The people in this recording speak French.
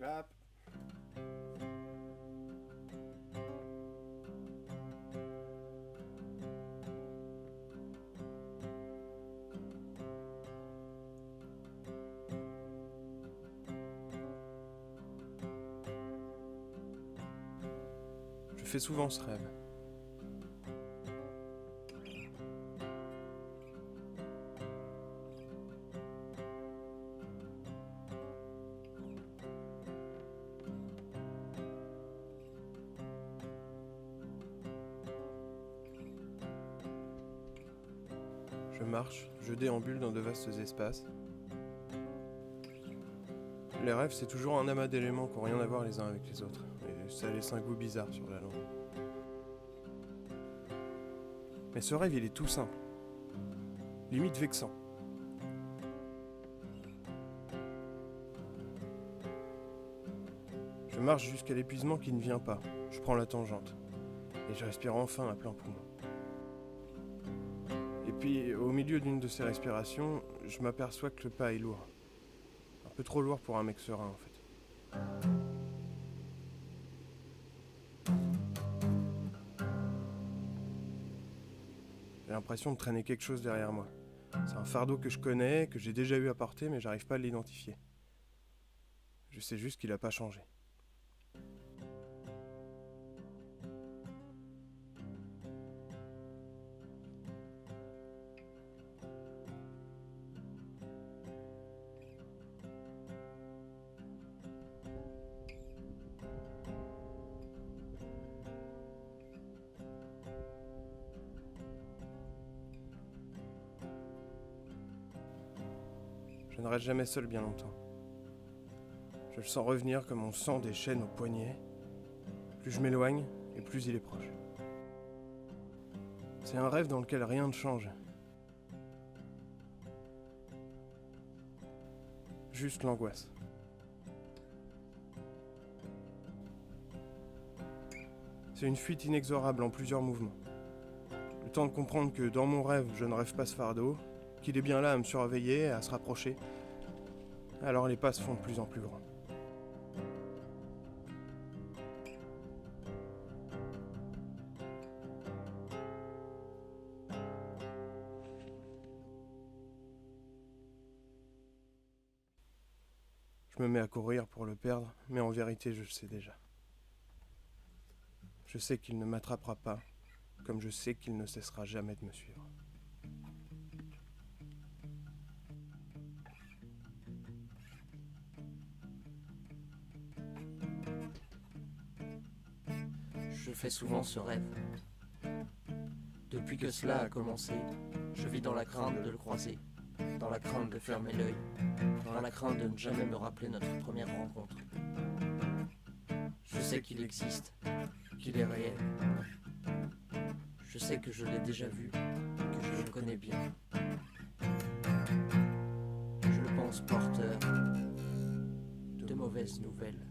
Clap. Je fais souvent ce rêve. Je marche, je déambule dans de vastes espaces. Les rêves, c'est toujours un amas d'éléments qui n'ont rien à voir les uns avec les autres. Et ça laisse un goût bizarre sur la langue. Mais ce rêve, il est tout simple. Limite vexant. Je marche jusqu'à l'épuisement qui ne vient pas. Je prends la tangente. Et je respire enfin à plein poumon. Et puis, au milieu d'une de ces respirations, je m'aperçois que le pas est lourd. Un peu trop lourd pour un mec serein, en fait. J'ai l'impression de traîner quelque chose derrière moi. C'est un fardeau que je connais, que j'ai déjà eu à porter, mais j'arrive pas à l'identifier. Je sais juste qu'il a pas changé. Je ne reste jamais seul bien longtemps. Je le sens revenir comme on sent des chaînes au poignet. Plus je m'éloigne, et plus il est proche. C'est un rêve dans lequel rien ne change. Juste l'angoisse. C'est une fuite inexorable en plusieurs mouvements. Le temps de comprendre que dans mon rêve, je ne rêve pas ce fardeau, qu'il est bien là à me surveiller, à se rapprocher. Alors les pas se font de plus en plus grands. Je me mets à courir pour le perdre, mais en vérité, je le sais déjà. Je sais qu'il ne m'attrapera pas, comme je sais qu'il ne cessera jamais de me suivre. Je fais souvent ce rêve. Depuis que cela a commencé, je vis dans la crainte de le croiser, dans la crainte de fermer l'œil, dans la crainte de ne jamais me rappeler notre première rencontre. Je sais qu'il existe, qu'il est réel. Je sais que je l'ai déjà vu, que je le connais bien. Je le pense porteur de mauvaises nouvelles.